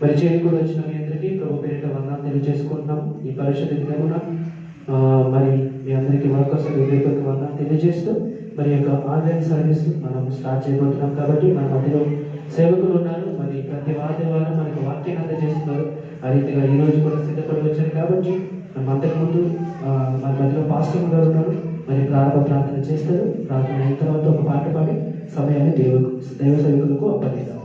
మరి చేరుకుని వచ్చిన మీ అందరికీ ప్రభు పేరిట వందనాలు తెలియజేసుకుంటున్నాం. ఈ పరిషత్ దినమున మరి మీ అందరికీ మరొకసారి హృదయపూర్వక వందనాలు తెలియజేస్తూ మరి యొక్క ఆన్లైన్ సర్వీస్ మనం స్టార్ట్ చేయబోతున్నాం. కాబట్టి మన మధ్యలో సేవకులు ఉన్నారు. మరి ప్రతి ఆదివారం మనకు వాక్యాన్ని అందజేస్తున్నారు. ఆ రీతిగా ఈ రోజు కూడా సిద్ధపడి వచ్చారు. కాబట్టి అంతకుముందు మన మధ్యలో పాస్టర్ గారు ఉన్నారు. మరి ప్రారంభ ప్రార్థన చేస్తారు. ప్రార్థన అయిన తర్వాత ఒక పాట పాడి సమయాన్ని దైవ సేవకులకు అప్పగిద్దాం.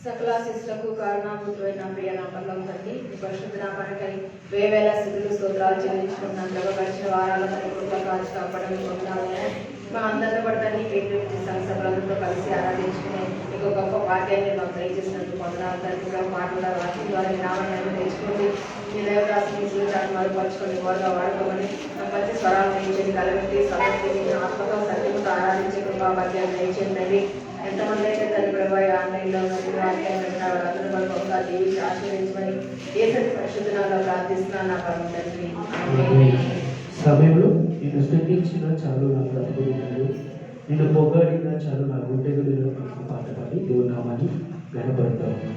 సకల శిష్యులకు కారణాభూతులైన ప్రియ నామకం తండ్రి, పరిశుద్ధ నామానికై వేవేల స్థితులు స్తోత్రాలు చెల్లించుకున్నాం. గడిచిన వారాల కృప కాచి కాపాడని పొందాలని మా అందరితో పడతాన్ని పేరు సభలందరితో కలిసి ఆరాధించుకునే మీకు గొప్ప వాక్యాన్ని మాకు దయచేసినందుకు పొందాలి తండ్రి. మాటల వాక్యం ద్వారా నామాన్ని తెచ్చుకోండి. మీ దేవదాసు మీ జీవితాన్ని మరుపరచుకొని గోరగా వాడుకోమని మంచి స్వరాలు దయచేయండి. కలబెట్టి సమర్పించి ఆత్మతో సత్యముతో ఆరాధించే కృపా వాక్యాన్ని దయచేయండి. ఎంతమంది అయితే తల్లి ప్రభావ ఆన్లైన్లో వాక్యాన్ని పెట్టిన వాళ్ళందరూ మనకు ఒకసారి జీవించి ఆశీర్వదించమని ఏసరి పరిశుద్ధనాల్లో ప్రార్థిస్తున్నాను నా పరమ తండ్రి. సమయంలో నేను స్థుతించిన చాలు నా బ్రతుకులు, నేను పొగాడిన చాలు నా గుండెలు పాట పాడి దేవుని నామాన్ని గణపడతాను.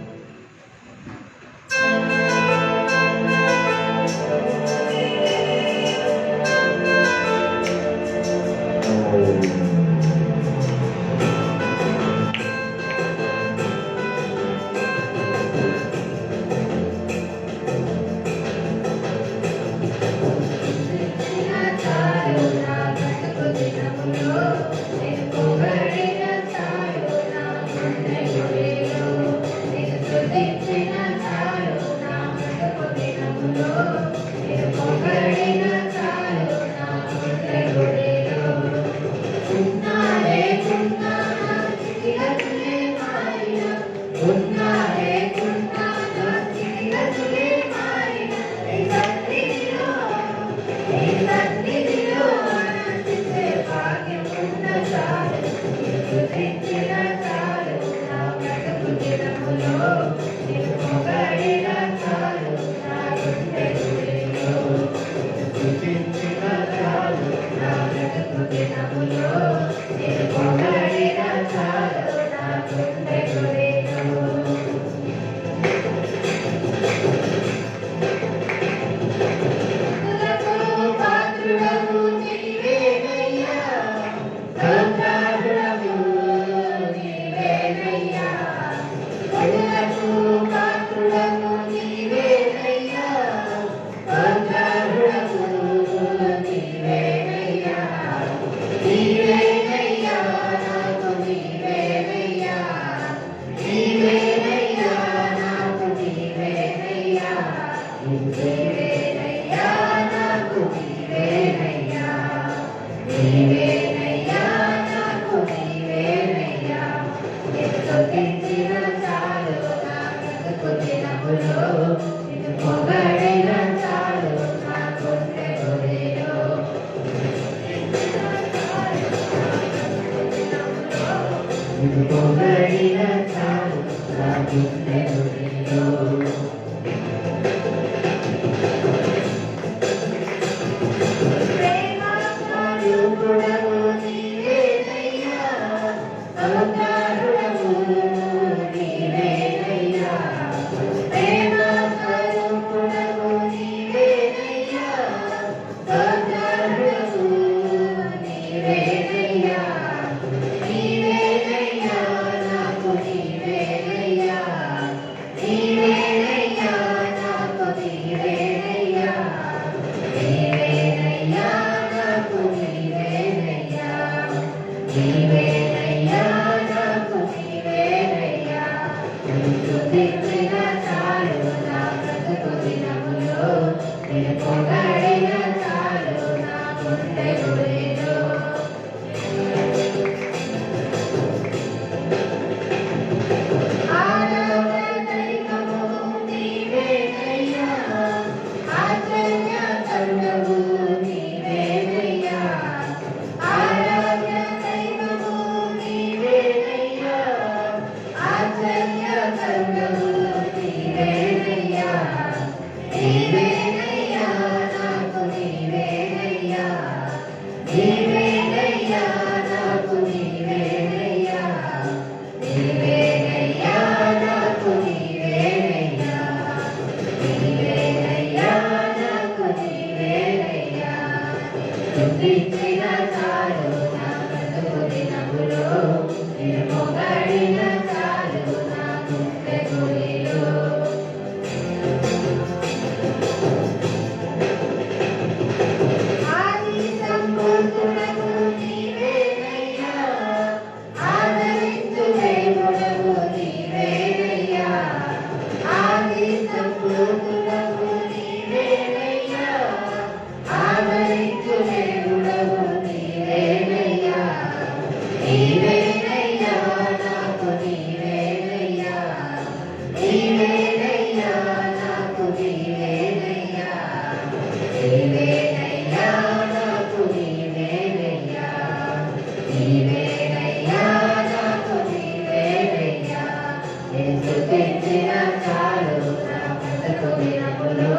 స్తుతించిన చాలు నా బ్రతుకు దినములో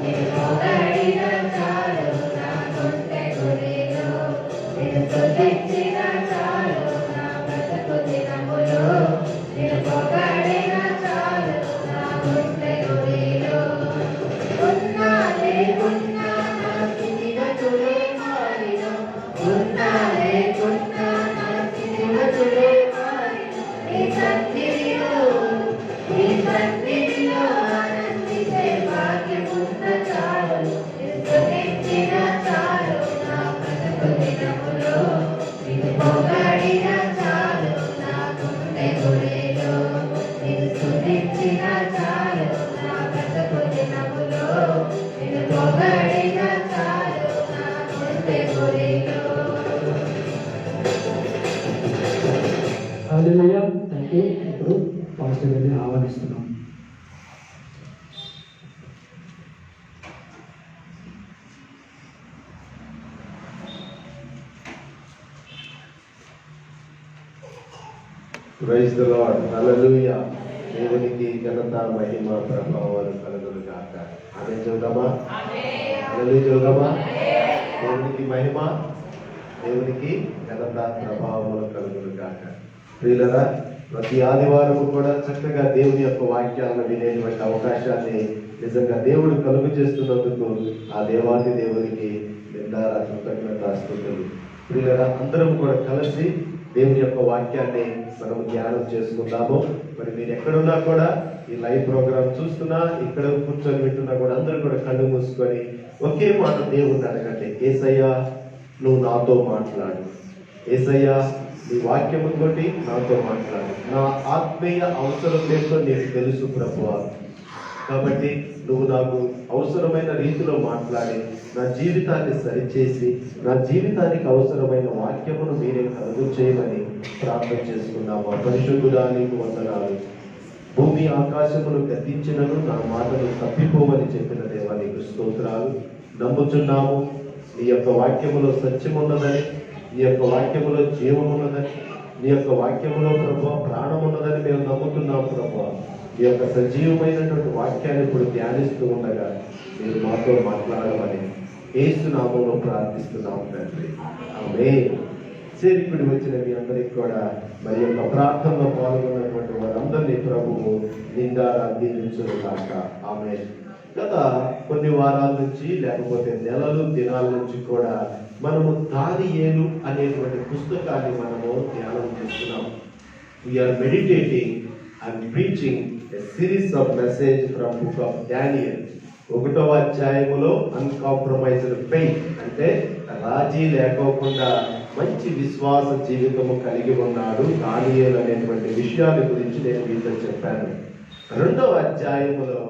నిన్ను పొగడిన చాలు నా గుండె గుడిలో నిన్ను స్తుతించిన చాలు నా బ్రతుకు దినములో నిన్ను పొగడిన చాలు నా గుండె గుడిలో ఉన్నా లేకున్నా నా స్థితిగతులే మారిన ఉన్నా లేకున్నా నా స్థితిగతులే మారిన నీ సన్నిధిలో ఆనందించే భాగ్యమున్న చాలు స్తుతించిన చాలు నా బ్రతుకు దినములో నిన్ను పొగడిన చాలు నా గుండె గుడిలో నిన్ను స్తుతించిన చాలు నా బ్రతుకు దినములో నిన్ను పొగడిన చాలు నా గుండె గుడిలో. హల్లెలూయా. థాంక్యూ. ఇప్పుడు పాస్టర్ గారిని ఆహ్వానిస్తున్నాం. Praise the Lord. హల్లెలూయా. దేవునికి ఘనత మహిమ ప్రభావాలు కలుగును గాక. ఆమేన్ చెబుదామా? హల్లెలూయా చెబుదామా? దేవునికి మహిమ, దేవునికి ఘనత ప్రభావములు కలుగును గాక. ప్రియులరా, ప్రతి ఆదివారం కూడా చక్కగా దేవుని యొక్క వాక్యాలను వినేటువంటి అవకాశాన్ని నిజంగా దేవుడు కలుగు చేస్తున్నందుకు ఆ దేవాది దేవునికి నిండారా కృతజ్ఞతాస్తుతులు. ప్రియులరా, అందరం కూడా కలిసి దేవుని యొక్క వాక్యాన్ని మనం ధ్యానం చేసుకుందాము. మరి మీరు ఎక్కడున్నా కూడా ఈ లైవ్ ప్రోగ్రామ్ చూస్తున్నా, ఇక్కడ కూర్చొని వింటున్నా కూడా అందరూ కూడా కళ్ళు మూసుకొని ఒకే మాట దేవుణ్ణి అడగండి. యేసయ్యా, నువ్వు నాతో మాట్లాడు. యేసయ్యా, నీ వాక్యముతోటి నాతో మాట్లాడు. నా ఆత్మీయ అవసరం ఏంటో నీకు తెలుసు ప్రభువా. కాబట్టి నువ్వు నాకు అవసరమైన రీతిలో మాట్లాడి నా జీవితాన్ని సరిచేసి నా జీవితానికి అవసరమైన వాక్యమును మీరే కలుగు చేయమని ప్రార్థన చేసుకున్నాము. పరిశుద్ధుడా, నీకు వందనాలు. భూమి ఆకాశమును గతించినను నా మాటలు తప్పిపోవని చెప్పిన దేవా, నీకు స్తోత్రాలు. నమ్ముచున్నాము నీ యొక్క వాక్యములో సత్యమున్నదని, నీ యొక్క వాక్యములో జీవమున్నదని, నీ యొక్క వాక్యములో ప్రభువా ప్రాణమున్నదని మేము నమ్ముతున్నాము ప్రభువా. ఈ యొక్క సజీవమైనటువంటి వాక్యాన్ని ఇప్పుడు ధ్యానిస్తూ ఉండగా మీరు మాతో మాట్లాడమని యేసు నామములో ప్రార్థిస్తున్నాము తండ్రి. ఆమేన్. చేరికుడి వచ్చిన మీ అందరికి కూడా మరి యొక్క ప్రార్థనలో పాల్గొన్నటువంటి వారందరినీ ప్రభువు నిండారా దీవించును గాక. ఆమేన్. గత కొన్ని వారాల నుంచి లేకపోతే నెలలు దినాల నుంచి కూడా మనము దానియేలు అనేటువంటి పుస్తకాన్ని మనము ధ్యానం చేస్తున్నాం. We're meditating and preaching a series of message from book of Daniel. 1వ అధ్యాయములో అన్కాంప్రమైజ్డ్ ఫెయిత్ అంటే రాజీ లేకోకుండా మంచి విశ్వాస జీవితము కలిగి ఉన్నాడు దానియేలు అనేటువంటి విషయాల గురించి నేను మీతో చెప్పాను. 2వ అధ్యాయములో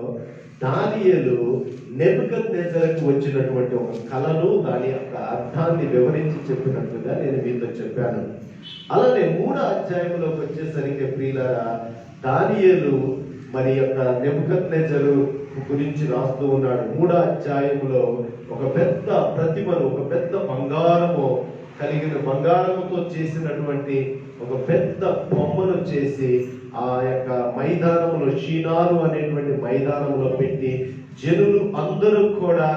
దానియేలు నెబుకద్నెజరుకు వచ్చినటువంటి ఒక కలను దాని యొక్క అర్థాన్ని వివరించి చెప్పినట్లుగా నేను మీతో చెప్పాను. అలానే 3వ అధ్యాయంలోకి వచ్చేసరికి ప్రియులారా, దానియేలు మరి యొక్క నెబుకద్నెజరు గురించి రాస్తూ ఉన్నాడు. 3వ అధ్యాయంలో ఒక పెద్ద ప్రతిమను, ఒక పెద్ద బంగారముతో చేసినటువంటి ఒక పెద్ద బొమ్మను చేసి ఆ యొక్క మైదానంలో, షీనారు అనేటువంటి మైదానంలో పెట్టి జనులు అందరూ కూడా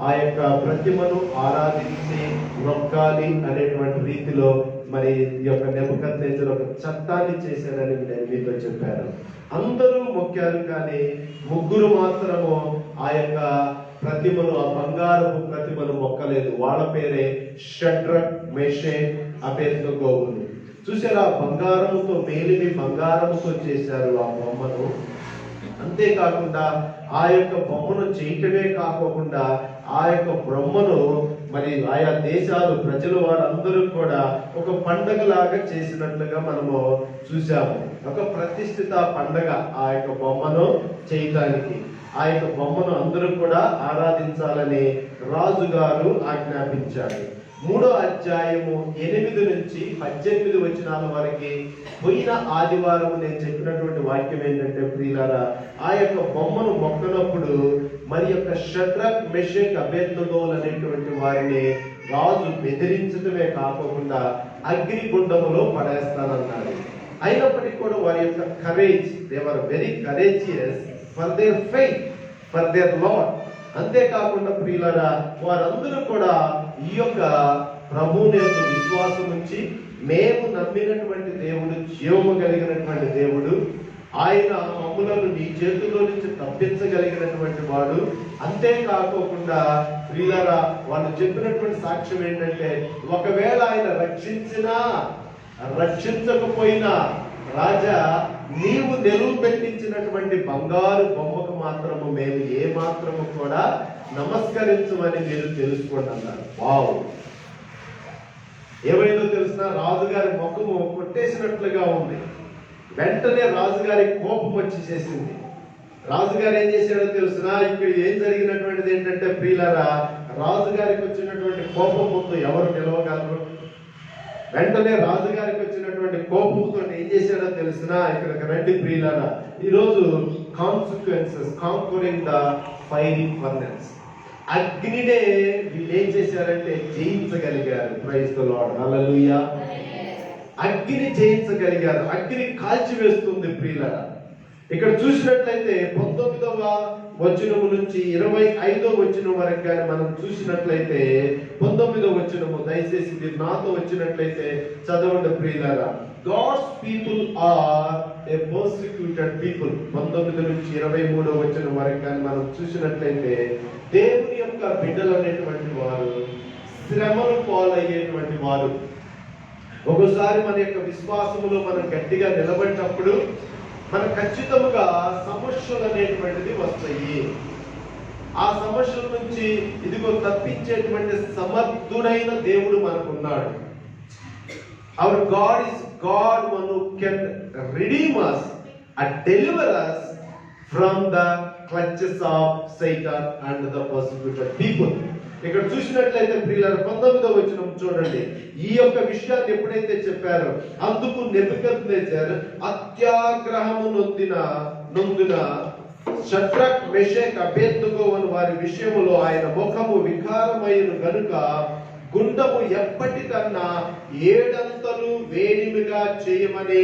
ఆ యొక్క ప్రతిమను ఆరాధించి మొక్కాలి అనేటువంటి రీతిలో మరి ఈ యొక్క నెబుకద్నెజరు ఒక చట్టాన్ని చేశారని నేను మీతో చెప్పాను. అందరూ మొక్కారు, కానీ 3 మాత్రము ఆ యొక్క ప్రతిమను, ఆ బంగారపు ప్రతిమను మొక్కలేదు. వాళ్ళ పేరే షడ్రక్, మెషక్, అబేద్నెగోలు. చూసారా, బంగారముతో మేలిమి బంగారముతో చేశారు ఆ బొమ్మను. అంతేకాకుండా ఆ యొక్క బొమ్మను చేయటమే కాకుండా ఆ యొక్క బ్రహ్మను మరి ఆయా దేశాలు ప్రజలు వారందరూ కూడా ఒక పండగలాగా చేసినట్లుగా మనము చూసాము. ఒక ప్రతిష్ఠిత పండగ ఆ యొక్క బొమ్మను చేయటానికి. ఆ యొక్క బొమ్మను అందరూ కూడా ఆరాధించాలని రాజుగారు ఆజ్ఞాపించాడు. 3వ అధ్యాయము 8 నుంచి 18 వచనాల వరకు పోయిన ఆదివారం నేను చెప్పినటువంటి వాక్యం ఏంటంటే ప్రియులారా, ఆ యొక్క బొమ్మను మొక్కనప్పుడు మరి యొక్క షడ్రక్, మెషక్, అబేద్నెగోలు అనేటువంటి వారిని రాజు బెదిరించడమే కాకుండా అగ్నిగుండములో పడేస్తానన్నాడు. అయినప్పటికీ కూడా వారి యొక్క courage, they were very courageous for their faith, for their lord. అంతేకాకుండా ప్రియులారా, వారందరూ కూడా ఈ యొక్క ప్రభువుని యొక్క విశ్వాసం ఉంచి, మేము నమ్మినటువంటి దేవుడు జీవము కలిగినటువంటి దేవుడు, ఆయన మమ్ములను నీ చేతుల్లో నుంచి తప్పించగలిగినటువంటి వాడు. అంతేకాకోకుండా ప్రియులారా, వాళ్ళు చెప్పినటువంటి సాక్ష్యం ఏంటంటే, ఒకవేళ ఆయన రక్షించినా రక్షించకపోయినా రాజా, నీవు నిలువ పెట్టించినటువంటి బంగారు బొమ్మకు మాత్రము మేము ఏ మాత్రము కూడా నమస్కరించమని మీరు తెలుసుకోండి అన్నారు. వావ్! ఏమైందో తెలిసిన, రాజుగారి ముఖము కొట్టేసినట్లుగా ఉంది. వెంటనే రాజుగారి కోపం వచ్చేసేసింది. రాజుగారు ఏం చేశాడో తెలుసిన, ఇక్కడ ఏం జరిగినటువంటిది ఏంటంటే ప్రియులారా, రాజుగారికి వచ్చినటువంటి కోపం ముందు ఎవరు నిలవగలరు? వెంటనే రాజుగారికి వచ్చినటువంటి కోపంతో ఏం చేశాడో తెలిసిన, ఇక్కడికి రండి ప్రియులారా, ఈరోజు consequences conquering the fiery furnace, అగ్నినే వీళ్ళు ఏం చేశారంటే జయించగలిగారు. Praise the Lord, hallelujah. అగ్ని జయించగలిగారు. అగ్ని కాల్చివేస్తుంది ప్రియులారా. ఇక్కడ చూసినట్లయితే 19వ వచనము నుంచి 25వ వచనం వరకు కానీ మనం చూసినట్లయితే, 19వ వచనము దయచేసి మీరు నాతో వచ్చినట్లయితే చదవండి ప్రియులారా. God's people are a persecuted people. 19 నుంచి 23వ వచనం వరకు కానీ మనం చూసినట్లయితే, దేవుని యొక్క బిడ్డలు అనేటువంటి వారు శ్రమలు పాలయ్యేటువంటి వారు. ఒకసారి మన యొక్క విశ్వాసములో మనం గట్టిగా నిలబడినప్పుడు మన ఖచ్చితముగా సమస్యలు అనేటువంటిది వస్తాయి. ఆ సమస్యల నుంచి ఇదిగో తప్పించేటువంటి సమర్థుడైన దేవుడు మనకున్నాడు. Our God is God one who can redeem us and deliver us from the clutches of Satan and the persecuted people. ఇక్కడ చూసినట్లయితే ప్రియులారా, 19వ వచనం చూడండి. ఈ యొక్క విషయాన్ని ఎప్పుడైతే చెప్పారో, అందుకు నెబుకద్నెజర్ అత్యాగ్రహము నొందిన షద్రక్, మెషక్, అబేద్నెగో అను వారి విషయములో ఆయన ముఖము వికారమైన గనుక గుండము ఎప్పటికన్నా 7 అంతలు వేడిమిగా చేయమని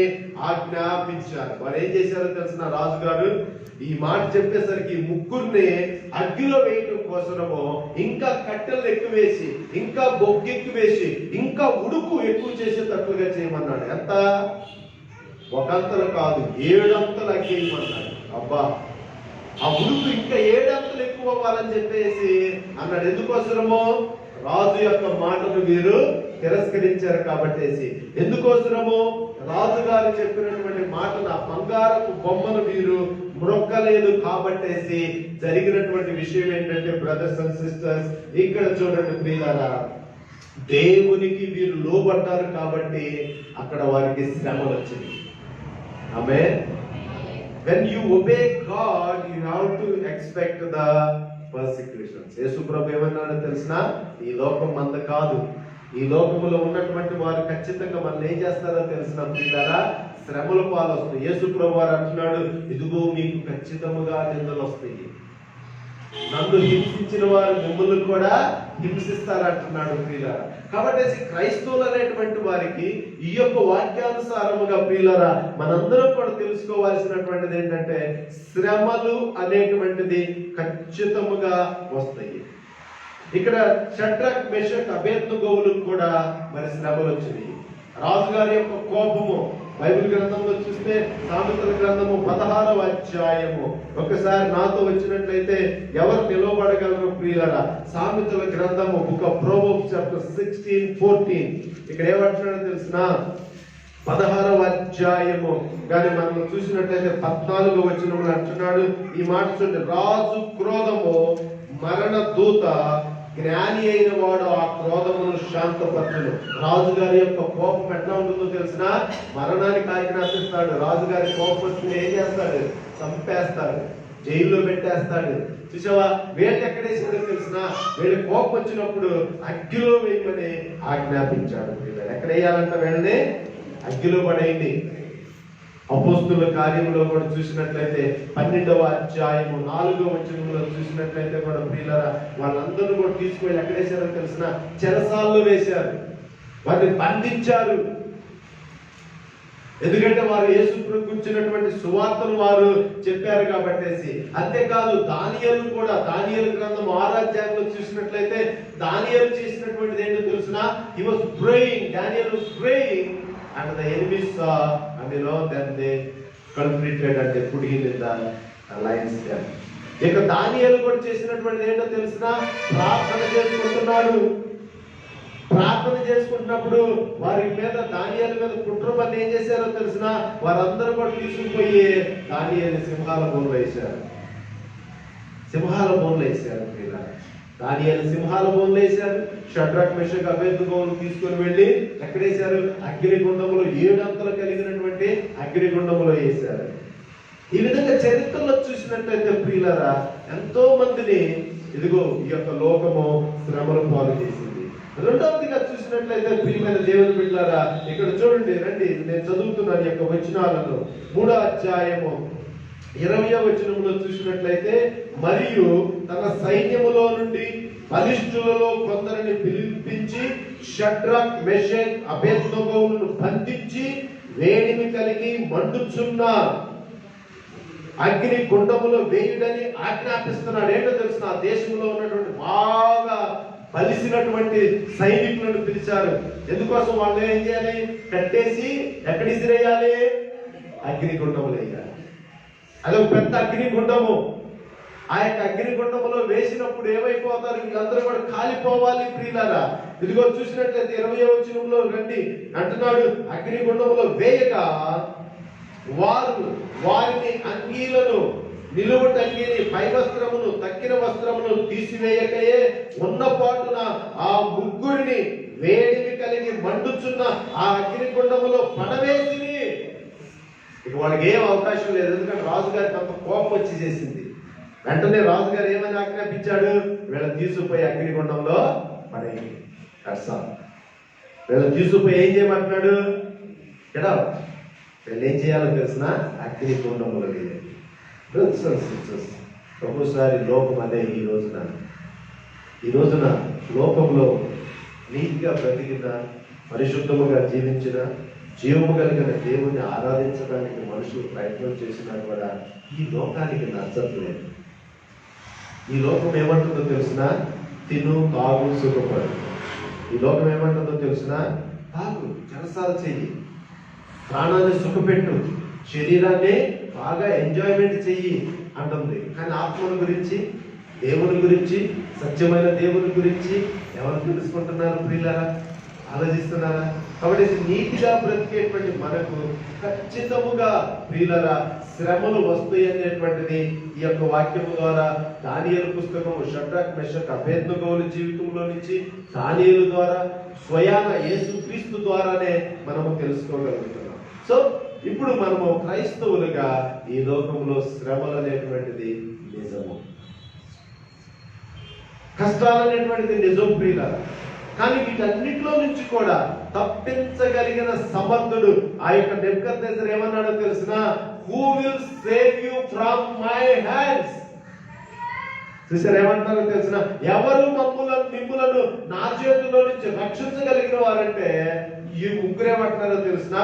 ఆజ్ఞాపించారు. వారు ఏం చేశారో తెలిసిన, రాజుగారు ఈ మాట చెప్పేసరికి ముగ్గురిని అగ్గిలో వేయటం కోసమో ఇంకా కట్టెలు ఎక్కువ వేసి, ఇంకా బొగ్గు ఎక్కువ వేసి, ఇంకా ఉడుకు ఎక్కువ చేసేటట్లుగా చేయమన్నాడు. ఎంత? 1 అంతలు కాదు, 7 అంతలు అగ్గేయమన్నాడు. అబ్బా, ఆ ఉడుకు ఇంకా 7 అంతలు ఎక్కువ అవ్వాలని చెప్పేసి అన్నాడు. ఎందుకోసమో? రాజు యొక్క మాటను వీరు తిరస్కరించారు కాబట్టి. ఎందుకోసమో? రాజుగారు చెప్పినటువంటి మాటను, ఆ బంగారపు బొమ్మను వీరు మ్రొక్కలేదు కాబట్టి జరిగినటువంటి విషయం ఏంటంటే, బ్రదర్స్ అండ్ సిస్టర్స్, ఇక్కడ చూడండి ప్రియులారా, దేవునికి వీరు లోబడ్డారు కాబట్టి అక్కడ వారికి శ్రమలు వచ్చింది. ఆమేన్. When you obey God, you have to expect the persecutions. యేసు ప్రభు ఏమన్నాడో తెలుసా? ఈ లోకం మంద కాదు. ఈ లోకములో ఉన్నటువంటి వారు ఖచ్చితంగా మనం ఏం చేస్తారో తెలిసిన ప్రియులారా, శ్రమల పాలు వస్తాయి. యేసు ప్రభు వారు అంటున్నాడు, ఇదిగో మీకు ఖచ్చితముగా నిందలు వస్తాయి. నన్ను హింసించిన వారు మిమ్మల్ని కూడా హింసిస్తారంటున్నాడు ప్రియులారా. కాబట్టి క్రైస్తవులు అనేటువంటి వారికి ఈ యొక్క వాక్యానుసారముగా ప్రియులారా, మనందరం కూడా తెలుసుకోవాల్సినటువంటిది ఏంటంటే, శ్రమలు అనేటువంటిది ఖచ్చితముగా వస్తాయి. ఇక్కడ షడ్రక్, మెషక్, అబేద్నెగోవులకు కూడా మరి శ్రమలు వచ్చినాయి. రాజుగారి యొక్క కోపము బైబిల్ గ్రంథంలో చూస్తే, సామెతల గ్రంథము 16వ అధ్యాయము, ఒకసారి నాతో వచ్చినట్లయితే ఎవరు నిలవబడగలరు ప్రియులారా? సామెతల గ్రంథము బుక్ ఆఫ్ ప్రోవర్బ్స్ చాప్టర్ 16-14. ఇక్కడ ఏమంటున్నాడో తెలిసిన, 16వ అధ్యాయము కానీ మనం చూసినట్లయితే 14వ వచనంలో అంటున్నాడు ఈ మాట చూడండి. రాజు క్రోధము మరణ దూత, జ్ఞాని అయిన వాడు ఆ క్రోధమును శాంతపరచును. రాజుగారి యొక్క కోపం ఎట్లా ఉంటుందో తెలిసిన, మరణానికి ఆజ్ఞాపిస్తాడు. రాజుగారి కోపం వస్తుంది ఏం చేస్తాడు? చంపేస్తాడు, జైల్లో పెట్టేస్తాడు. చూసావా, వీళ్ళు ఎక్కడేసాడో తెలిసిన, వీళ్ళకి కోపం వచ్చినప్పుడు అగ్గిలో వేయమని ఆజ్ఞాపించాడు. ఎక్కడ వేయాలంట? వీళ్ళని అగ్గిలో పడేయండి. అపోస్తుల కార్యంలో కూడా చూసినట్లయితే 12వ అధ్యాయము 4వ వచనంలో చూసినట్లయితే కూడా ప్రియులారా, వాళ్ళందరూ కూడా తీసుకువెళ్ళి ఎక్కడేశారో తెలిసిన, చెరసాల్లో వేశారు, వారిని బంధించారు. ఎందుకంటే వారు యేసును గురించినటువంటి సువార్తను వారు చెప్పారు కాబట్టేసి. అంతేకాదు దానియేలు కూడా, దానియేలు గ్రంథం 6వ అధ్యాయంలో చూసినట్లయితే దానియేలు చేసినటువంటిది ఏంటో తెలుసునా? హి వాస్ ప్రేయింగ్, దానియేలు was praying and the enemies saw and then they culprated and they put him in the lion's den. ఇక దానియేలు కూడా చేసినటువంటిది ఏంటో తెలుసునా? ప్రార్థన చేసుకుంటున్నాడు. ప్రార్థన చేసుకుంటున్నప్పుడు వారి మీద, దానియేలు మీద కుట్రపన్ని ఏం చేశారో తెలిసిన? వారందరూ కూడా తీసుకుపోయి దానియేలు సింహాల బోన్లో వేశారు. సింహాల బోన్లో వేశారు. దానియేలు సింహాల బోన్లో వేశారు. షడ్రక్ మెషక్ అబేద్నెగోను తీసుకుని వెళ్ళి ఎక్కడేశారు? అగ్నిగుండంలో, 7 అంతలు కలిగినటువంటి అగ్నిగుండంలో వేశారు. ఈ విధంగా చరిత్రలో చూసినట్లయితే ప్రియులారా, ఎంతో మందిని ఇదిగో ఈ యొక్క లోకము శ్రమల పాలు చేసింది. రెండవదిగా చూసినట్లయితే ప్రియమైన దేవుని బిడ్డలారా, ఇక్కడ చూడండి, రండి, నేను చదువుతున్నాను ఈ యొక్క వచనాలను. 3వ అధ్యాయము 20వ వచనంలో చూసినట్లయితే, మరియు తన సైన్యములో నుండి బలిష్ఠులలో కొందరిని పిలిపించి షడ్రక్ మెషక్ అబేద్నెగోలను బంధించి వేడిమి కలిగి మండుచున్న అగ్ని గుండములో వేయుడని ఆజ్ఞాపిస్తున్నాడు. ఏంటో తెలుసు? ఆ దేశంలో ఉన్నటువంటి బాగా బలిసినటువంటి సైనికులను పిలిచారు. ఎందుకోసం? వాళ్ళు ఏం చేయాలి? కట్టేసి ఎక్కడ ఇసిరేయాలి? అగ్నిగుండములు వేయాలి. అదొక పెద్ద అగ్నిగుండము. ఆ యొక్క అగ్నిగుండములో వేసినప్పుడు ఏమైపోతారు? వీళ్ళందరూ కూడా కాలిపోవాలి ప్రియులారా. ఇదిగో చూసినట్లయితే 20వ వచనంలో రండి అంటున్నాడు, అగ్నిగుండములో వేయగా వారిని అంగీలను, నిలువుట అంగీని, పై వస్త్రమును, తక్కిన వస్త్రమును తీసివేయకయే ఉన్నపాటున ఆ ముగ్గురిని వేడిమి కలిగి మండుచున్న ఆ అగ్నిగుండములో పడవేసి. ఇక వాళ్ళకి ఏం అవకాశం లేదు, ఎందుకంటే రాజుగారికి అంత కోపం వచ్చి చేసింది. వెంటనే రాజుగారు ఏమని ఆజ్ఞాపించాడు? వీళ్ళని తీసుకుపోయి అగ్నిగుండంలో పడేయండి. వీళ్ళని తీసుకుపోయి ఏం చేయమంటున్నాడు? ఎడా వీళ్ళు ఏం చేయాలో తెలిసిన? అగ్నిగుండంలో వేయాలి. ఒక్కోసారి లోకం అదే. ఈ రోజున లోకంలో నీతిగా బ్రతికిన, పరిశుద్ధముగా జీవించిన, జీవము కలిగిన దేవుని ఆరాధించడానికి మనుషులు ప్రయత్నం చేసినా కూడా ఈ లోకానికి నచ్చట్లేదు. ఈ లోకం ఏమంటుందో తెలిసిన? తిను, తాగు, సుఖపడు. ఈ లోకం ఏమంటుందో తెలిసిన? తాగు, జలసాలు చెయ్యి, ప్రాణాన్ని సుఖపెట్టు, శరీరాన్ని బాగా ఎంజాయ్మెంట్ చెయ్యి అంటుంది. కానీ ఆత్మల గురించి, దేవుని గురించి, సత్యమైన దేవుని గురించి ఎవరు తెలుసుకుంటున్నారు ప్రియులారా? ఆలోచిస్తున్నారా? కాబట్టి నీతిగా బ్రతికేటువంటి మనకు ఖచ్చితముగా ప్రియులారా శ్రమలు వస్తాయి అనేటువంటిది ఈ యొక్క వాక్యము ద్వారా, దానియేలు పుస్తకము షడ్రక్ మెషక్ అబేద్నెగోల జీవితంలో నుంచి, దానియేలు ద్వారా, స్వయాన యేసుక్రీస్తు ద్వారానే మనము తెలుసుకోగలుగుతున్నాం. సో ఇప్పుడు మనము క్రైస్తవులుగా ఈ లోకంలో శ్రమలు అనేటువంటిది నిజము, కష్టాలు అనేటువంటిది నిజం ప్రియులారా. కానీ వీటన్నిటిలో నుంచి కూడా తప్పించగలిగిన సమర్థుడు ఆ యొక్క నెబుకద్నెజర్ ఏమన్నాడో తెలిసిన? Who will save you from my hands. చూసారు ఏమంటున్నారో తెలిసిన? ఎవరు మిమ్ములను నా చేతుల్లో నుంచి రక్షించగలిగిన వారంటే ఈ ముగ్గురు ఏమంటున్నారో తెలిసిన?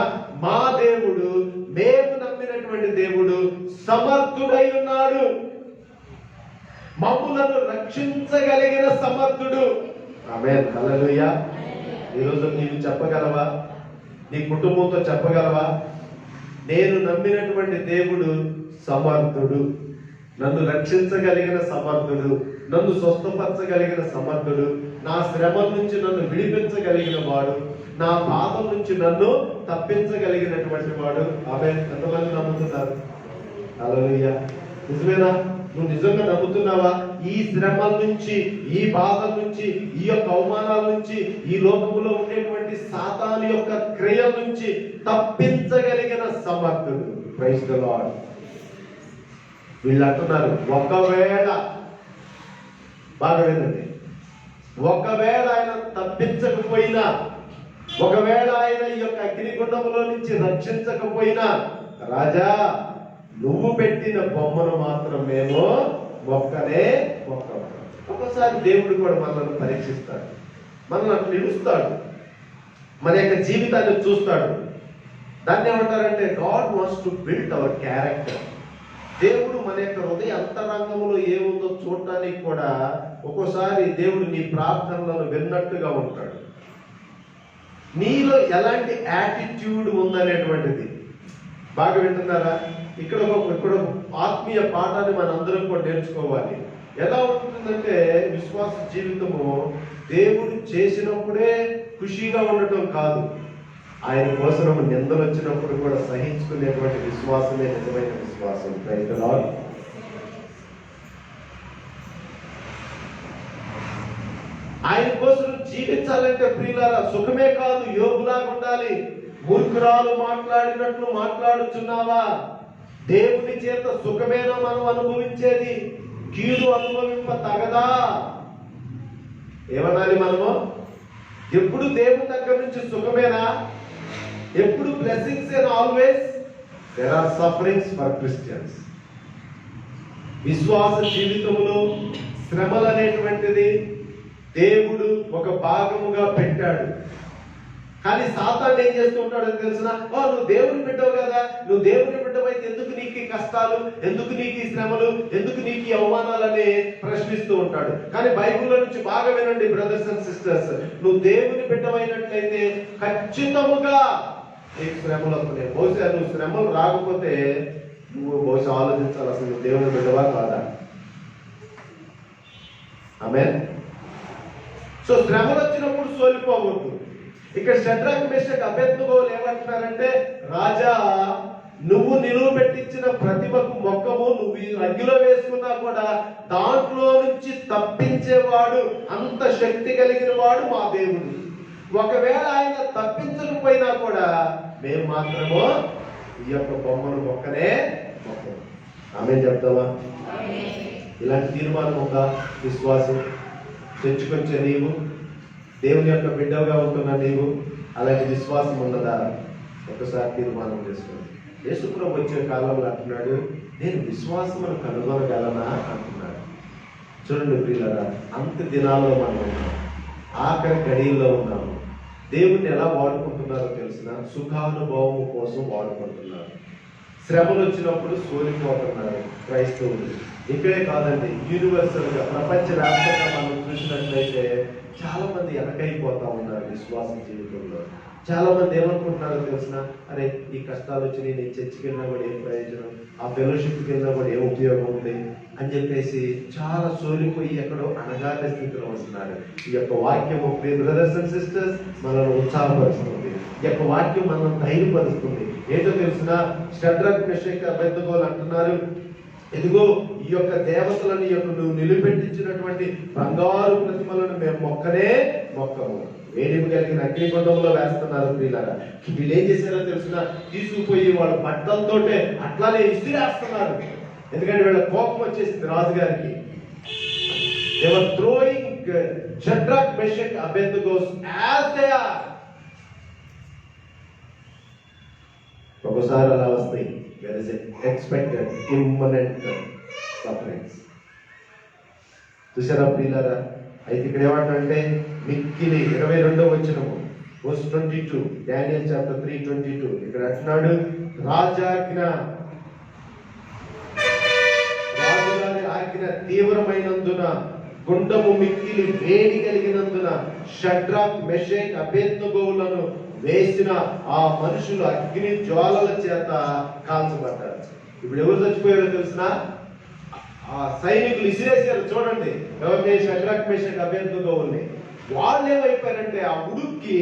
మా దేవుడు, మేము నమ్మినటువంటి దేవుడు సమర్థుడై ఉన్నాడు, మమ్ములను రక్షించగలిగిన సమర్థుడు. ఆమేన్, హల్లెలూయా. ఈరోజు నీవు చెప్పగలవా? నీ కుటుంబంతో చెప్పగలవా? నేను నమ్మినటువంటి దేవుడు సమర్థుడు, నన్ను రక్షించగలిగిన సమర్థుడు, నన్ను స్వస్థపరచగలిగిన సమర్థుడు, నా శ్రమ నుంచి నన్ను విడిపించగలిగిన వాడు, నా పాపం నుంచి నన్ను తప్పించగలిగినటువంటి వాడు. ఆమేన్. ఎంతమంది నమ్ముతున్నారు? హల్లెలూయా. నిజమేనా? నువ్వు నిజంగా నమ్ముతున్నావా? ఈ శ్రమల నుంచి, ఈ బాధల నుంచి, ఈ యొక్క అవమానాల నుంచి, ఈ లోకములో ఉండేటువంటి సాతాను యొక్క క్రియల నుంచి తప్పించగలిగిన సమర్థుడు. Praise the Lord. వీళ్ళు అంటున్నారు, ఒకవేళ, బాగా వినండి, ఒకవేళ ఆయన తప్పించకపోయినా, ఒకవేళ ఆయన ఈ యొక్క అగ్నిగుండములో నుంచి రక్షించకపోయినా, రాజా నువ్వు పెట్టిన బొమ్మను మాత్రం మేము మొక్కనే మొక్కము. ఒకసారి దేవుడు కూడా మనల్ని పరీక్షిస్తాడు, మనల్ని అట్లా నిలుస్తాడు, మన యొక్క జీవితాన్ని చూస్తాడు. దాన్ని ఏమంటారంటే God wants to build our character. దేవుడు మన యొక్క హృదయ అంతరంగంలో ఏముందో చూడటానికి కూడా ఒక్కోసారి దేవుడు నీ ప్రార్థనలను విన్నట్టుగా ఉంటాడు. నీలో ఎలాంటి యాటిట్యూడ్ ఉందనేటువంటిది బాగా వింటున్నారా? ఇక్కడ ఒక ఆత్మీయ పాఠాన్ని మనందరం కూడా నేర్చుకోవాలి. ఎలా ఉంటుందంటే విశ్వాస జీవితము దేవుడు చేసినప్పుడే ఖుషీగా ఉండటం కాదు, ఆయన కోసం నిందలు వచ్చినప్పుడు కూడా సహించుకునేటువంటి విశ్వాసమే నిజమైన విశ్వాసం. Praise the Lord. ఆయన కోసం జీవించాలంటే ప్రియులారా సుఖమే కాదు, యోగులాగా ఉండాలి. మూర్ఖురాలు మాట్లాడినట్లు మాట్లాడుచున్నావా? దేవుని చేత సుఖమేనా మనం అనుభవించేది? కీడు అనుభవింప తగదా? ఏమనాలి మనము? ఎప్పుడు దేవుని దగ్గర నుంచి సుఖమేనా? ఎప్పుడు blessings and always there are sufferings for Christians. విశ్వాస జీవితంలో శ్రమలు అనేటువంటిది దేవుడు ఒక భాగముగా పెట్టాడు. కానీ సాతాను ఏం చేస్తూ ఉంటాడో తెలిసిన, నువ్వు దేవుని బిడ్డవు కదా, నువ్వు దేవుని బిడ్డవైతే ఎందుకు నీకు ఈ కష్టాలు, ఎందుకు నీకు ఈ శ్రమలు, ఎందుకు నీకు ఈ అవమానాలని ప్రశ్నిస్తూ ఉంటాడు. కానీ బైబిల్లో నుంచి బాగా వినండి బ్రదర్స్ అండ్ సిస్టర్స్, నువ్వు దేవుని బిడ్డవైనట్లయితే ఖచ్చితముగా నీకు శ్రమలు వస్తున్నాయి. బహుశా నువ్వు శ్రమలు రాకపోతే నువ్వు బహుశా ఆలోచించాలి, అసలు నువ్వు దేవుని బిడ్డవా కాదా? ఆమేన్. సో శ్రమలు వచ్చినప్పుడు సోలిపోవద్దు. ఇక్కడ షడ్రక్ మేషక్ అబేద్నెగోలు ఏమంటున్నారంటే, రాజా నువ్వు నిలువ పెట్టించిన ప్రతిభకు మొక్కము, నువ్వు అగ్గిలో వేసుకున్నా కూడా దాంట్లో నుంచి తప్పించేవాడు, అంత శక్తి కలిగిన వాడు మా దేవుడు. ఒకవేళ ఆయన తప్పించకపోయినా కూడా మేము మాత్రము ఈ యొక్క బొమ్మను మొక్కనే మొక్కము. ఆమె చెప్తావా? ఇలాంటి తీర్మానం ఉందా? విశ్వాసం తెచ్చుకొచ్చే నీవు, దేవుని యొక్క బిడ్డగా ఉంటున్న నీవు, అలాంటి విశ్వాసం ఉన్నదా? ఒకసారి తీర్మానం చేసుకోండి. యేసుప్రభు వచ్చే కాలంలో అంటున్నాడు, నేను విశ్వాసమును కనుగొనగలనా అంటున్నాడు. చూడండి ప్రియులారా, అంత దినాల్లో మనం ఉన్నాం, ఆఖరి గడియల్లో ఉన్నాము. దేవుణ్ణి ఎలా వాడుకుంటున్నారో తెలిసిన, సుఖానుభవం కోసం వాడుకుంటున్నారు. శ్రమలు వచ్చినప్పుడు సోలిపోతున్నారు క్రైస్తవులు. ఇక్కడే కాదండి, యూనివర్సల్ గా ప్రపంచ వ్యాప్తంగా మనం చూసినట్లయితే చాలా మంది వెనకైపోతా ఉన్నారు విశ్వాస జీవితంలో. చాలా మంది ఏమనుకుంటున్నారో తెలిసిన, అరే ఈ కష్టాలు వచ్చి నేను చర్చికి వెళ్ళినా కూడా ఏం ప్రయోజనం, ఆ ఫెలోషిప్కి వెళ్ళినా కూడా ఏం ఉపయోగం ఉంది అని చెప్పేసి చాలా సోలిపోయి ఎక్కడో అణగారిన స్థితిలో ఉంటున్నారు. ఈ యొక్క వాక్యము బ్రదర్స్ అండ్ సిస్టర్స్ మనల్ని ఉత్సాహపరుస్తుంది. ఈ యొక్క వాక్యం మనల్ని ధైర్యపరుస్తుంది. ఏంటో తెలిసిన, షడ్రక్ మెషక్ అబేద్నెగోలు అంటున్నారు, ఇదిగో ఈ యొక్క దేవతలను నువ్వు నిలబెట్టించినటువంటి బంగారు ప్రతిమలను మేము మొక్కనే మొక్కము. వేడిమి కలిగిన అగ్నిగుండంలో వేస్తున్నారు ప్రియులారా. వీళ్ళు ఏం చేశారో తెలిసిన, తీసుకుపోయి వాళ్ళ బట్టలతోటే అట్లానే ఇసిరేస్తున్నారు. ఎందుకంటే వీళ్ళ కోపం వచ్చేసింది రాజుగారికి. They were throwing Shadrach, Meshach, Abednego as they are. ఒకసారి అలా వస్తాయి. There is expected imminent sufferings. చూసారా ప్రియులారా? అయితే ఇక్కడ ఏమంటే మిక్కిలి 22వ వచనము verse 22, Daniel chapter 3:22. ఇక్కడ అంటున్నాడు, రాజుగారి ఆజ్ఞ తీవ్రమైనందున, గుండము మిక్కిలి వేడి కలిగినందున షడ్రక్, మెషక్, అబేద్నెగోలను వేసిన ఆ మనుషులు అగ్ని జ్వాలల చేత కాల్చబడ్డారు. ఇప్పుడు ఎవరు చచ్చిపోయారో తెలిసిన, ఆ సైనికులు ఇసిరేసారు. చూడండి, ఎవరిని? షడ్రక్, మెషక్, అబేద్నెగోల్ని. వాళ్ళు ఏమైపోయారంటే ఆ ఉడుక్కి,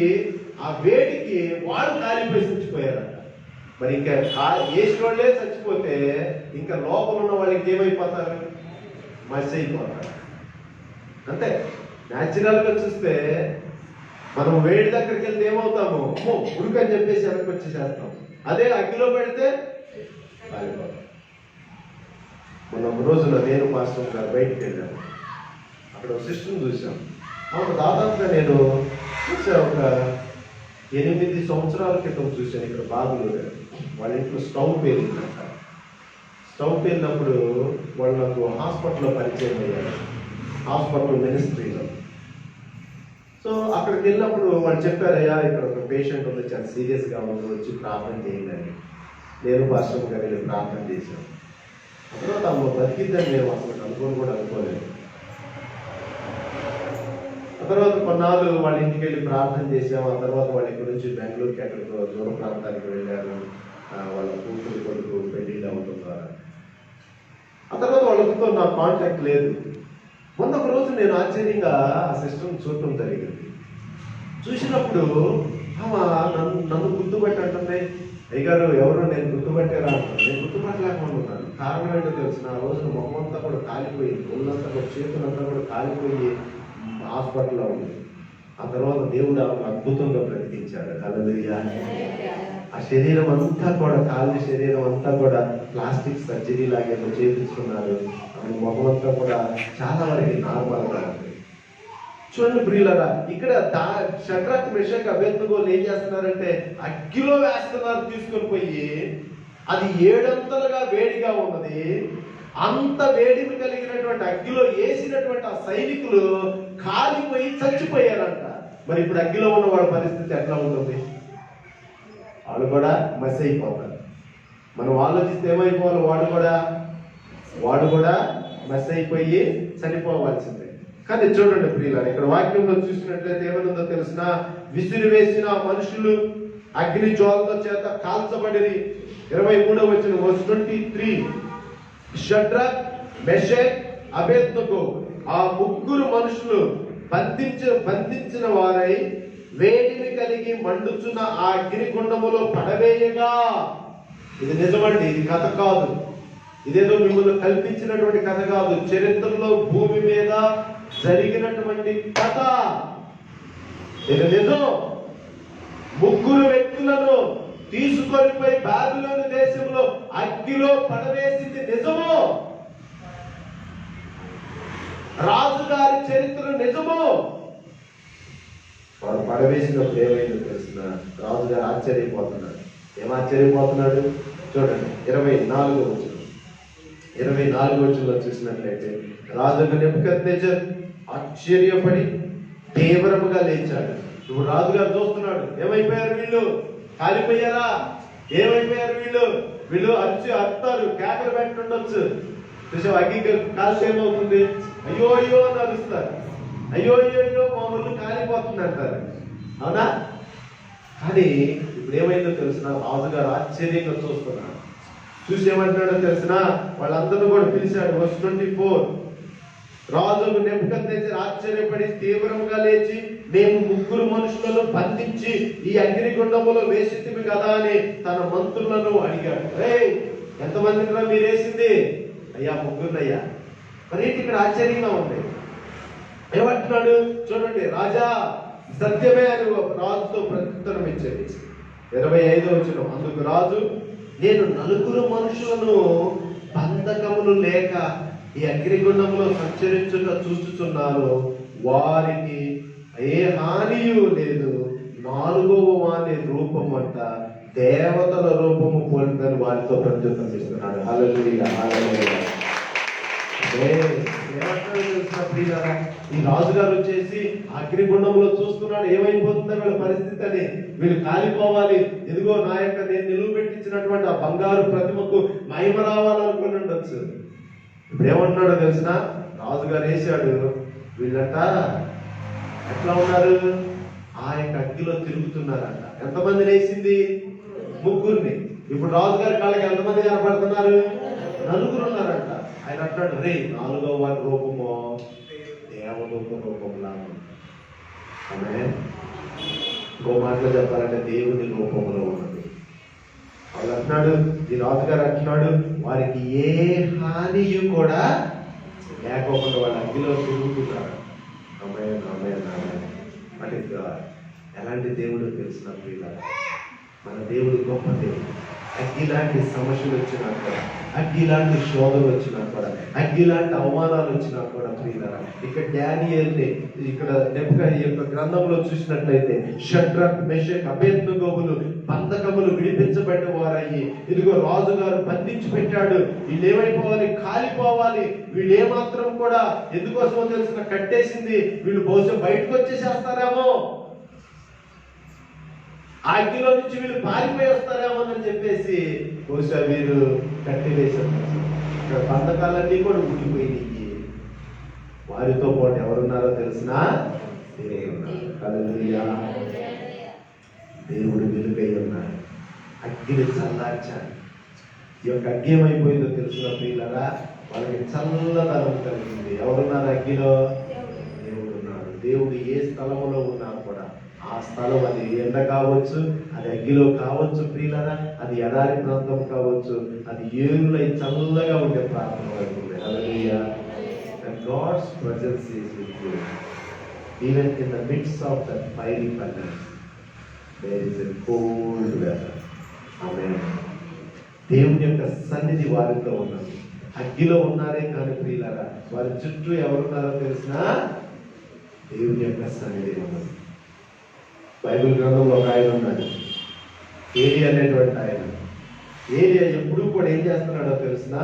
ఆ వేడికి వాళ్ళు కాలిపోయి చచ్చిపోయారంట. మరి ఇంకా వేసినోళ్ళే చచ్చిపోతే ఇంకా లోపల ఉన్న వాళ్ళకి ఏమైపోతారు? మసి అయిపోతారు. అంతే. న్యాచురల్ గా చూస్తే మనం వేడి దగ్గరికి వెళ్తే ఏమవుతాము? ఉడుకు అని చెప్పేసి వెనక్కి వచ్చేసేస్తాం. అదే అగ్గిలో పెడితే కాలిపోతాం. మొన్న ఒక రోజున నేను మాస్టర్ గారు బయటికి వెళ్ళాను. అక్కడ ఒక సిస్టమ్ చూసాం. అవును, దాదాపుగా నేను చూసా, ఒక 8 సంవత్సరాల క్రితం చూశాను. ఇక్కడ బాగుంది, వాళ్ళ ఇంట్లో స్టవ్ పేలిందంట. స్టవ్ పేలినప్పుడు వాళ్ళు నాకు హాస్పిటల్లో పరిచయం అయ్యారు, హాస్పిటల్ మినిస్ట్రీలో. సో అక్కడికి వెళ్ళినప్పుడు వాళ్ళు చెప్పారయ్యా ఇక్కడ ఒక పేషెంట్ ఉంది, చాలా సీరియస్గా ఉంది, వచ్చి ప్రార్థన చేయండి అని. నేను పాస్టర్ గారు వెళ్ళి ప్రార్థన చేశాను. ఆ తర్వాత అమ్మ బతికిద్దని మేము అసలు అనుకోని కూడా అనుకోలేదు. ఆ తర్వాత కొన్నాళ్ళు వాళ్ళ ఇంటికి వెళ్ళి ప్రార్థన చేసాము. ఆ తర్వాత వాళ్ళ ఇక్కడ నుంచి బెంగళూరుకి ఎక్కడికో దూర ప్రాంతానికి వెళ్ళారు. వాళ్ళ కూతురు కొడుకు పెళ్ళిళ్ళు అవుతున్నారు. ఆ తర్వాత వాళ్ళతో నా కాంటాక్ట్ లేదు. మొన్న ఒక రోజు నేను ఆశ్చర్యంగా ఆ సిస్టమ్ చూడటం జరిగింది. చూసినప్పుడు నన్ను గుర్తుపట్టి అంటుంది, అయ్యగారు ఎవరు నేను గుర్తుపట్టారా అంటాను. నేను గుర్తుపట్టలేకుండా ఉన్నాను. కారణం ఏంటో తెలిసిన ఆ రోజున మొహమంతా కూడా కాలిపోయింది, ఒళ్ళంతా కూడా చేతులంతా కూడా కాలిపోయి హాస్పిటల్లో ఉంది. ఆ తర్వాత దేవుడు ఆమెను అద్భుతంగా బ్రతికించాడు. హల్లెలూయా. ఆ శరీరం అంతా కూడా, కాలి శరీరం అంతా కూడా ప్లాస్టిక్ సర్జరీ లాగా చేపించుకున్నారు. ఆమె మొహం అంతా కూడా చాలా వరకు నార్మల్గా ఉంది. చూడండి ప్రియులారా, ఇక్కడ షడ్రక్ మెషక్ అబేద్నెగోలు ఏం చేస్తున్నారంటే అగ్గిలో వేస్తున్నారు తీసుకొని పోయి. అది 7 అంతలుగా వేడిగా ఉన్నది. అంత వేడిమి కలిగినటువంటి అగ్గిలో వేసినటువంటి ఆ సైనికులు కాలిపోయి చచ్చిపోయారంట. మరి ఇప్పుడు అగ్గిలో ఉన్న వాళ్ళ పరిస్థితి ఎట్లా ఉంటుంది? వాళ్ళు కూడా మసి అయిపోతారు. మనం ఆలోచిస్తే ఏమైపోవాలి? వాడు కూడా మసి అయిపోయి చనిపోవాల్సిందే. కానీ చూడండి ప్రియులారా, ఇక్కడ వాక్యంలో చూసినట్లయితే ఏమనుందో తెలిసిన, విసిరివేసిన మనుషులు అగ్ని జ్వాలల చేత కాల్చబడిరి. 23వ వచనం, verse 23. షడ్రక్, మెషక్, అబేద్నెగో ఆ 3 మనుషులు బంధించిన వారై వేడిని కలిగి మండుచున్న ఆ అగ్నిగుండములో పడవేయగా. ఇది నిజమండి, ఇది కథ కాదు. ఇదేదో మిమ్మల్ని కల్పించినటువంటి కథ కాదు. చరిత్రలో భూమి మీద జరిగినటువంటి కథ ఇది నిజం. 3 వ్యక్తులను తీసుకొని పోయి బాబిలోను దేశంలో అగ్గిలో పడవేసింది నిజము. రాజుగారి చరిత్ర నిజము. వారు పడవేసినప్పుడు ఏమైందో తెలిసిన రాజుగారు ఆశ్చర్యపోతున్నాడు. ఏం ఆశ్చర్యపోతున్నాడు? చూడండి 24వ వచనంలో చూసినట్లయితే, రాజు నెబుకద్నెజర్ ఆశ్చర్యపడి తీవ్రముగా లేచాడు. ఇప్పుడు రాజుగారు చూస్తున్నాడు, ఏమైపోయారు వీళ్ళు? కాలిపోయారా? ఏమైపోయారు వీళ్ళు అరుతారు, కేకలు పెట్టుండొచ్చు. చూసావు, అగ్గి కాల్చి ఏమవుతుంది? అయ్యో అయ్యో అని అరుస్తారు. అయ్యో అయ్యో అయ్యో మా ఊళ్ళు కాలిపోతుంది అంటారు, అవునా? కానీ ఇప్పుడు ఏమైందో తెలిసిన రాజుగారు ఆశ్చర్యంగా చూస్తున్నాడు. చూసి ఏమంటున్నాడో తెలిసిన వాళ్ళందరూ కూడా పిలిచాడు. verse 24, రాజు నెబుకద్నెజర్ ఆశ్చర్యపడి తీవ్రంగా లేచి, మేము 3 మనుషులను బంధించి ఈ అగ్నిగుండములో వేసితిమి కదా అని తన మంత్రులను అడిగాడు. ఎంతమందిని మీరు వేసింది? అయ్యా 3. మరి ఇక్కడ ఆశ్చర్యంగా ఉంది. ఏమంటున్నాడు చూడండి, రాజా సత్యమే అని రాజుతో ప్రత్యుత్తరం ఇచ్చేది. 25వ వచనం, అందుకు రాజు, నేను 4 మనుషులను బంధకములు లేక ఈ అగ్నిగుండంలో సంచరించుట చూస్తున్నాను, వారికి ఏ హానియు లేదు. 4వ వాని రూపం అంట దేవతల రూపము పోలిందని వారితో ప్రత్యుత్తరం ఇస్తున్నాడు. హల్లెలూయా, హల్లెలూయా. ఈ రాజుగారు వచ్చేసి అగ్నిగుండంలో చూస్తున్నాడు, ఏమైపోతుందో వీళ్ళ పరిస్థితి అని. వీళ్ళు కాలిపోవాలి, ఎదుగో నా యొక్క నేను నిలువ పెట్టించినటువంటి ఆ బంగారు ప్రతిమకు మహిమ రావాలనుకుని ఉండొచ్చు. ఇప్పుడు ఏమంటున్నాడో తెలిసిన, రాజుగారు వేసాడు, వీళ్ళంట ఎట్లా ఉన్నారు? ఆ యొక్క అగ్గిలో తిరుగుతున్నారంట. ఎంతమంది వేసింది? 3. ఇప్పుడు రాజుగారి కాళ్ళకి ఎంతమంది కనపడుతున్నారు? 4 ఉన్నారంట. ఆయన అంటాడు, 4వ వారి రూపము దేవదూత రూపంలా. ఆమేన్. ఇంకో మాటలో చెప్పాలంటే దేవుని రూపంలో ఉన్నది. వాళ్ళు అంటున్నాడు, ఈ రాజుగారు అంటున్నాడు, వారికి ఏ హానియు కూడా లేకోకుండా వాళ్ళ అగ్గిలో తిరుగుతున్నారు. ఆమేన్, ఆమేన్, ఆమేన్. అంటే ఎలాంటి దేవుడు తెలిసిన ప్రియులారా, మన దేవుడు గొప్ప దేవుడు. అగ్గిలాంటి సమస్యలు వచ్చినా కూడా, అగ్గిలాంటి శోధనలు వచ్చినా కూడా, అగ్గిలాంటి అవమానాలు వచ్చినా కూడా ప్రియులారా, ఇక్కడ డానియేల్ని ఇక్కడ నెబుకద్నెజర్ యొక్క గ్రంథంలో చూసినట్లయితే షడ్రక్, మెషక్, అబేద్నెగోలు బంధకములు విడిపించబడిన వారయ్యి, ఇదిగో రాజుగారు బంధించి పెట్టాడు, వీళ్ళు ఏమైపోవాలి, కాలిపోవాలి, వీళ్ళు ఏమాత్రం కూడా ఎందుకోసమో తెలిసిన కట్టేసింది, వీళ్ళు బహుశా బయటకు వచ్చేసేస్తారేమో, ఆ అగ్నిలో నుంచి వీళ్ళు పారిపోయి వస్తారేమో అని చెప్పేసి బహుశా వీరు కట్టివేశారు. ఇక్కడ బంధకాలన్నీ కూడా ఉండిపోయినాయి. వారితో పాటు ఎవరున్నారో తెలిసినా దేవుడు వెలుగై ఉన్నాడు. అగ్గిని చల్లార్చాడు. ఈ యొక్క అగ్గి ఏమైపోయిందో తెలిసిన ప్రియులరా, వాళ్ళకి చల్లదనం కలిగింది. ఎవరున్నారు అగ్గిలో? దేవుడు ఉన్నాడు. దేవుడు ఏ స్థలంలో ఉన్నా కూడా ఆ స్థలం, అది ఎండ కావచ్చు, అది అగ్గిలో కావచ్చు ప్రియులరా, అది ఎడారి ప్రాంతం కావచ్చు, అది ఏరులై చల్లగా ఉండే ప్రాంతం అవుతుంది. హల్లెలూయా. God's presence is with you. Even in the midst of the fiery furnace, there is a cold weather. Amen. దేవుని యొక్క సన్నిధి వారితో ఉన్నది. అగ్గిలో ఉన్నారే కానీ ప్రియులారా, వారి చుట్టూ ఎవరున్నారో తెలిసినా దేవుని యొక్క సన్నిధి ఉన్నది. బైబిల్ గ్రంథంలో ఒక ఆయన ఉన్నాడు, ఏలియా అనేటువంటి ఆయన. ఏలియా ఎప్పుడు కూడా ఏం చేస్తున్నాడో తెలిసినా,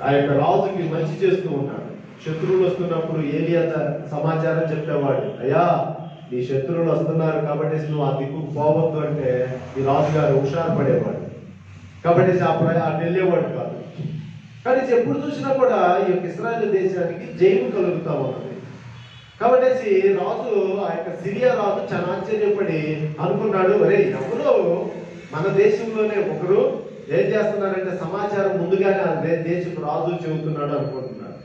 ఆ యొక్క రాజుకి మంచి చేస్తూ ఉన్నాడు. శత్రువులు వస్తున్నప్పుడు ఏలియా సమాచారం చెప్పేవాడు, అయ్యా నీ శత్రువులు వస్తున్నారు కాబట్టి నువ్వు ఆ దిక్కుకు పోవద్దు అంటే ఈ రాజుగారు హుషారు పడేవాడు. కాబట్టి అటు వెళ్ళేవాడు కాదు. కానీ ఎప్పుడు చూసినా కూడా ఈ యొక్క ఇశ్రాయేలు దేశానికి జయము కలుగుతా ఉన్నది. కాబట్టి రాజు, ఆ యొక్క సిరియా రాజు చాలా ఆశ్చర్యపడి అనుకున్నాడు, అరే ఎవరో మన దేశంలోనే ఒకరు ఏం చేస్తున్నారంటే సమాచారం ముందుగానే అదే దేశపు రాజు చెబుతున్నాడు అనుకుంటున్నాడు.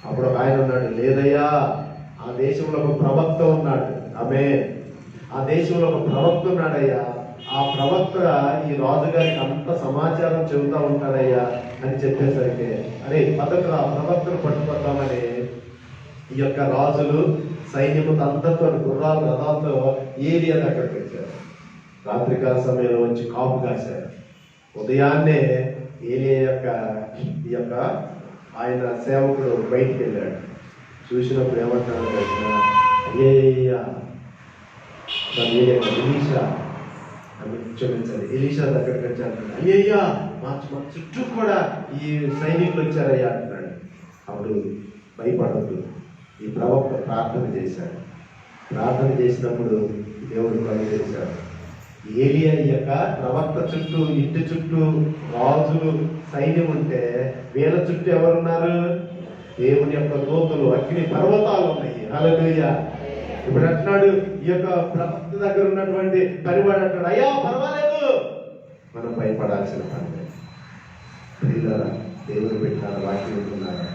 అప్పుడు ఒక ఆయన ఉన్నాడు, లేదయ్యా ఆ దేశంలో ఒక ప్రవక్త ఉన్నాడు, ఆ దేశంలో ఒక ప్రవక్త ఉన్నాడయ్యా, ఆ ప్రవక్త ఈ రాజుగారికి అంత సమాచారం చెబుతా ఉంటాడయ్యా అని చెప్పేసరికి, అరే పదకు ఆ ప్రవక్తను పట్టుకొద్దామని ఈ యొక్క రాజులు సైన్యముతో అంతతో గుర్రాలు రథాలతో ఏరియా దగ్గరకు వచ్చారు. రాత్రికాల సమయంలో వచ్చి కాపు కాశారు. ఉదయాన్నే ఏలియా ఈ యొక్క ఆయన సేవకుడు బయటికి వెళ్ళాడు. చూసినప్పుడు ఏమంటాడు, ఎలీషా దగ్గరికి వచ్చి అంటున్నాడు, అయ్యయ్యా మా చుట్టూ కూడా ఈ సైనికులు వచ్చారయ్యా అంటున్నాడు. అప్పుడు భయపడద్దు, ఈ ప్రవక్త ప్రార్థన చేశాడు. ప్రార్థన చేసినప్పుడు దేవుడు కలుగు చేశాడు. ఏలియా యొక్క ప్రవక్త చుట్టూ, ఇంటి చుట్టూ రాజులు సైన్యం ఉంటే వీళ్ళ చుట్టూ ఎవరున్నారు? దేవుని యొక్క దూతలు, అగ్ని పర్వతాలు ఉన్నాయి. హల్లెలూయా. ఇప్పుడు అంటున్నాడు, ఈ యొక్క ప్రవక్త దగ్గర ఉన్నటువంటి పనివాడు అంటాడు, అయ్యా పర్వాలేదు, మనం భయపడాల్సిన పని లేదు. ప్రియులారా, దేవుని బిడ్డలారా, వాక్యం ఉంటున్నారా,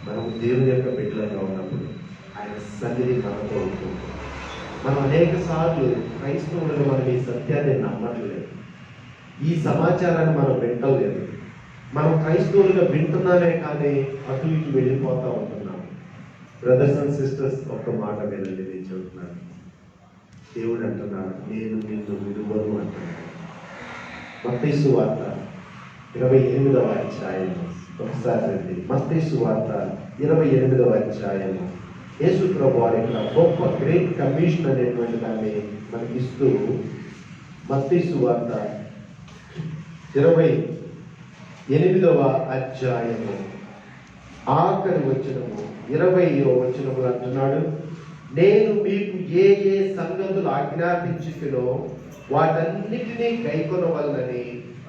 మనం దేవుని యొక్క బిడ్డలుగా ఉన్నప్పుడు ఆయన సన్నిధి మనతో ఉంటుంది. మనం అనేక సార్లు క్రైస్తవులుగా మనం ఈ సత్యాన్ని నమ్మట్లేదు, ఈ సమాచారాన్ని మనం వింటలేదు. మనం క్రైస్తవులుగా వింటున్నామే కానీ అటు ఇటు వెళ్ళిపోతూ ఉంటున్నాం. బ్రదర్స్ అండ్ సిస్టర్స్, ఒక్క మాట వినండి, నేను చెబుతున్నాను. దేవుడు అంటున్నాడు, నేను నిన్ను విడువను అంటున్నాడు. మత్తయి సువార్త 28వ అధ్యాయము, ఒకసారి రండి. మత్తయి సువార్త 28వ అధ్యాయము. యేసు ప్రభువు వారి గొప్ప గ్రేట్ కమిషన్ అనేటువంటి దాన్ని మనకి ఇస్తూ, మత్తయి సువార్త 28వ అధ్యాయము ఆఖరి వచనము 20వ వచనములు అంటున్నాడు, నేను మీకు ఏ ఏ సంగతులు ఆజ్ఞాపించుతునో వాటన్నిటినీ గైకొనవలనని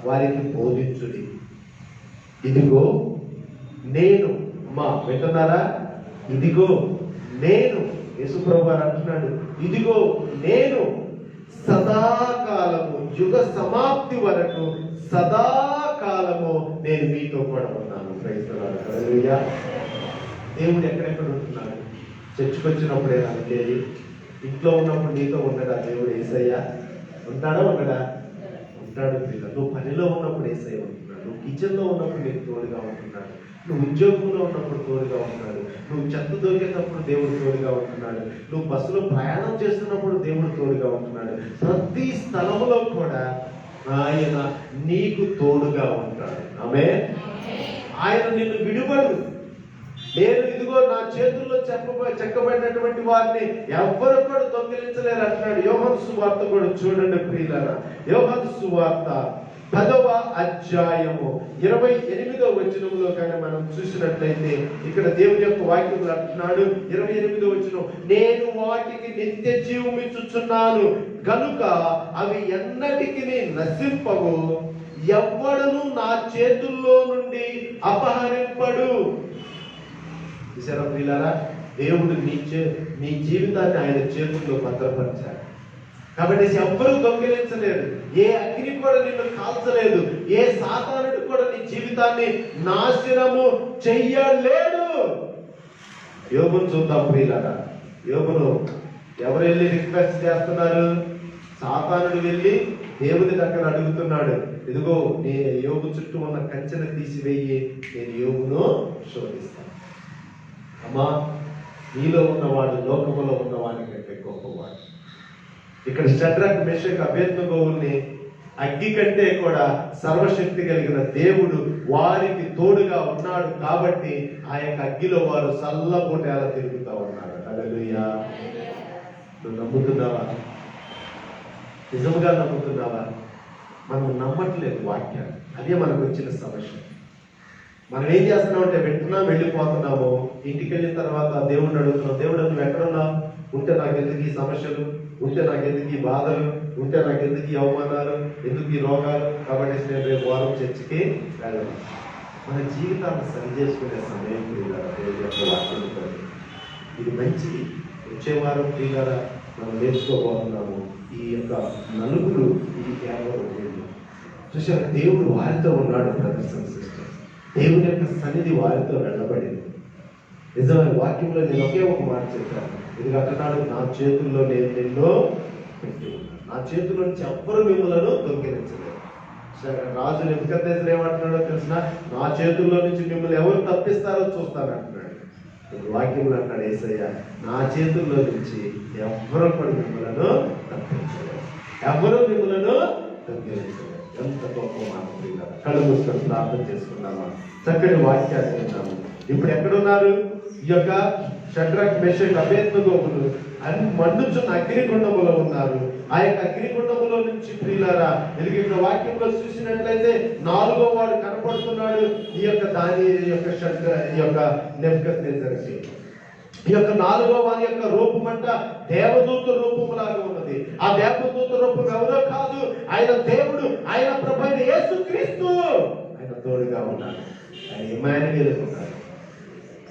వారికి బోధించుడి. ఇదిగో నేను, వింటున్నారా? ఇదిగో నేను, యేసుప్రభు వారు అంటున్నాడు, ఇదిగో నేను సదాకాలము, యుగ సమాప్తి వరకు సదాకాలము నేను మీతో కూడా ఉన్నాను. క్రైస్తవులారా, హల్లెలూయా. దేవుడు ఎక్కడెక్కడ ఉంటున్నాడు? చర్చికి వచ్చినప్పుడేనా ఉండేది? ఇంట్లో ఉన్నప్పుడు నీతో ఉండడా దేవుడు? యేసయ్య ఉంటాడా? ఉండడా? ఉంటాడు. నువ్వు పనిలో ఉన్నప్పుడు యేసయ్య ఉంటున్నాడు, నువ్వు కిచెన్లో ఉన్నప్పుడు నీకు తోడుగా ఉంటున్నాడు, నువ్వు ఉద్యోగంలో ఉన్నప్పుడు తోడుగా ఉంటున్నాడు, నువ్వు చెత్త దొరికేటప్పుడు దేవుడు తోడుగా ఉంటున్నాడు, నువ్వు బస్సులో ప్రయాణం చేస్తున్నప్పుడు దేవుడు తోడుగా ఉంటున్నాడు. ప్రతి స్థలంలో కూడా ఆయన నీకు తోడుగా ఉంటాడు. ఆమేన్. ఆయన నిన్ను విడువడు. నేను ఇదిగో నా చేతుల్లో చెక్కబడినటువంటి వారిని ఎవ్వరు కూడా దొంగిలించలేరు అంటున్నాడు. యోహాను సువార్త కూడా చూడండి ప్రియులారా, యోహాను సువార్త 10వ అధ్యాయము 28వ వచనంలో కానీ మనం చూసినట్లయితే ఇక్కడ దేవుని యొక్క వాక్యములు అంటున్నాడు. 28వ వచనం, నేను వాటికి నిత్య జీవం ఇచ్చుచున్నాను కనుక అవి ఎన్నటికి నశింపవు, ఎవ్వడును నా చేతుల్లో నుండి అపహరింపడు. చూసారా ప్రియులారా, దేవుడు నీ జీవితాన్ని ఆయన చేతుల్లో భద్రపరిచాడు కాబట్టి ఎవ్వరూ దొంగిలించలేరు. ఏ అగ్ని కూడా నిన్ను కాల్చలేదు. ఏ సాతానుడు కూడా నీ జీవితాన్ని నాశనము చెయ్యలేడు. యోబును చూద్దాం ప్రియులారా. యోబును ఎవరు వెళ్ళి రిక్వెస్ట్ చేస్తున్నారు? సాతానుడు వెళ్ళి దేవుని దగ్గర అడుగుతున్నాడు, ఇదిగో నేను యోబు చుట్టూ ఉన్న కంచెను తీసివేయి, నేను యోబును శోధిస్తాను. అమ్మా, నీలో ఉన్నవాడు లోకములో ఉన్నవాడి కంటే గొప్పవాడు. ఇక్కడ షడ్రక్ మెషక్ అబేద్నెగోవుల్ని అగ్ని కంటే కూడా సర్వశక్తి కలిగిన దేవుడు వారికి తోడుగా ఉన్నాడు కాబట్టి ఆ యొక్క అగ్గిలో వారు సల్లబోటేలా తిరుగుతూ ఉన్నారు. హల్లెలూయా. నువ్వు నమ్ముతున్నావా? నిజంగా నమ్ముతున్నావా? మనం నమ్మట్లేదు వాక్యాన్ని. అదే మనకు వచ్చిన సమస్య. మనం ఏం చేస్తున్నాం అంటే వింటున్నాం, వెళ్ళిపోతున్నాము. ఇంటికి వెళ్ళిన తర్వాత దేవుడిని అడుగుతున్నాం, దేవుడు నువ్వు ఎక్కడున్నావు? ఉంటే నాకెందుకు ఈ సమస్యలు, ఉంటే నాకెందుకు ఈ బాధలు, ఉంటే నాకెందుకు ఈ అవమానాలు, ఎందుకు ఈ రోగాలు, కాబట్టి నేను రేపు వారం చర్చికి వెళ్ళను. మన జీవితాన్ని సరి చేసుకునే సమయం దేవుడి యొక్క వాక్యంతో ఇది మంచిది. వచ్చే వారం ప్రియులారా మనం నేర్చుకోబోతున్నాము. ఈ యొక్క నలుగురు ఈ 50 రోజులు చూసారు, దేవుడు వారితో ఉన్నాడు. ప్రదర్శన సిస్టమ్ దేవుని యొక్క సన్నిధి వారితో వెళ్ళబడింది. నిజమైన వాక్యంలో నేను ఒకే ఒక మాట చెప్పాను, ఇది అంటున్నాడు, నా చేతుల్లో నేను నిన్ను పెట్టి ఉన్నాను. నా చేతుల్లో నుంచి ఎవ్వరు మిమ్మలను దొంగిలించలేదు. రాజు నెబుకద్నెజరు ఏమంటున్నాడో తెలిసిన, నా చేతుల్లో నుంచి మిమ్మల్ని ఎవరు తప్పిస్తారో చూస్తాను అంటున్నాడు. వాక్యంలో అంటాడు యేసయ్య, నా చేతుల్లో నుంచి ఎవ్వరు కూడా మిమ్మలను తప్పించలేదు, ఎవ్వరూ మిమ్మలను దొంగిలించలేదు. ఎంత గొప్ప మాట. కళ్ళు మూసుకొని ప్రార్థన చేసుకున్నామా? చక్కటి వాక్యాన్ని విన్నాము. ఇప్పుడు ఎక్కడున్నారు? ఈ యొక్క షడ్రక్ మెషక్ అబేద్నెగోవులు మండుచున్న అగ్నిగుండములో ఉన్నారు. ఆ యొక్క అగ్నిగుండములో నుంచి ప్రియులారా ఇక్కడ వాక్యంలో చూసినట్లయితే 4వ వాడు కనపడుతున్నాడు. ఈ యొక్క దానియేలు ఈ యొక్క నెబుకద్నెజరుకి ఈ యొక్క 4వ వాని యొక్క రూపమంట దేవదూత రూపములాగా ఉన్నది. ఆ దేవదూత రూపం ఎవరో కాదు, ఆయన దేవుడు, ఆయన ప్రభు యేసుక్రీస్తు. ఆయన తోడుగా ఉన్నాడు. ఆయన ఇమ్మానుయేలు ఉన్నాడు.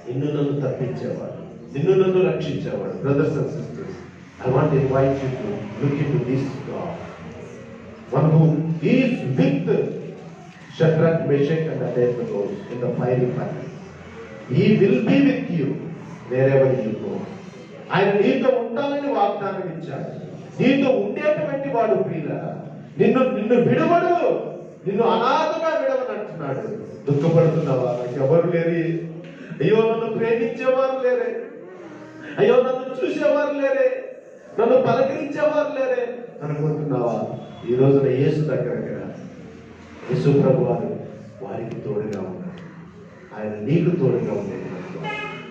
నిన్ను నన్ను తప్పించేవాడు, నిన్ను నన్ను రక్షించేవాడు. Brothers and sisters, I want to invite you to look into this God, one who is with Shadrach, Meshach and Abednego in the fiery furnace. He will be with you wherever you go. ఆయన నీతో ఉంటానని వాగ్దానం ఇచ్చాడు. నీతో ఉండేటువంటి వాడు ప్రియులారా. నిన్ను విడవడు, నిన్ను అనాథగా విడవనంటున్నాడు. దుఃఖపడుతున్నావా? ఎవరు లేరు, అయ్యో నన్ను ప్రేమించేవారు లేరే, అయ్యో నన్ను చూసేవారు లేరే, నన్ను పలకరించేవారు లేరే అనుకుంటున్నావా? ఈ రోజున యేసు దగ్గర యేసు ప్రభు వారు వారికి తోడుగా ఉన్నారు. ఆయన నీకు తోడుగా ఉండేది.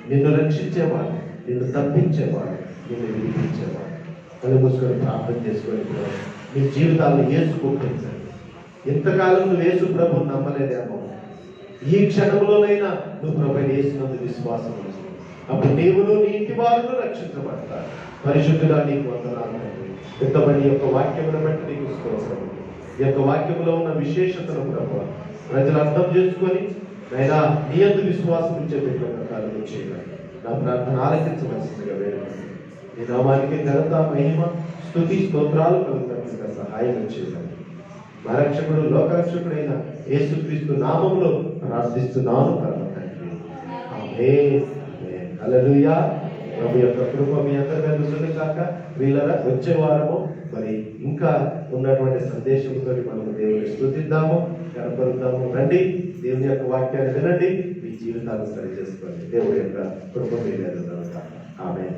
నిన్ను రక్షించేవాడు, నిన్ను తప్పించేవాడు, నిన్ను విడిపించేవాడు. కళ్ళు మూసుకొని ప్రార్థన చేసుకొని మీ జీవితాలను యేసు గుర్తించండి. ఇంతకాలం నువ్వు యేసు ప్రభువు నమ్మలేదేమో, ఈ క్షణంలోనైనా నువ్వు ప్రభు యేసునందు విశ్వాసం ఉంచు. అప్పుడు నీవును నీ ఇంటి వారును రక్షించబడతారు. పరిశుద్ధుడా నీకు వందనాలు. ఇంతమంది యొక్క వాక్యమును బట్టి నీకు స్తోత్రం. ఈ యొక్క వాక్యంలో ఉన్న విశేషతను ప్రభు ప్రజలు అర్థం చేసుకొని అయినా నీ యందు విశ్వాసం ఉంచే బిడ్డలుగా కాలం చేయాలి. నా ప్రార్థన ఆలకించవలసిందిగా వేడుకుంటున్నాను. నీ నామానికి ఘనత, మహిమ, స్తుతి, స్తోత్రాలు కలుగుతున్నట్లుగా సహాయం చేయాలి. మా రక్షకుడు, లోకరక్షకుడైన యేసుక్రీస్తు నామములో ప్రార్థిస్తున్నాను పరమ తండ్రి. ఆమేన్. హల్లెలూయా. ప్రభు యొక్క కృప మీ అందరి మీద కాక. వీళ్ళరా వచ్చే వారము మరి ఇంకా ఉన్నటువంటి సందేశంతో మనము దేవుని స్తుతిద్దాము, కనపరుద్దాము. రండి, దేవుని యొక్క వాక్యాన్ని వినండి, మీ జీవితాన్ని సరి చేసుకోండి. దేవుడి యొక్క కృప మీద ఆమేన్.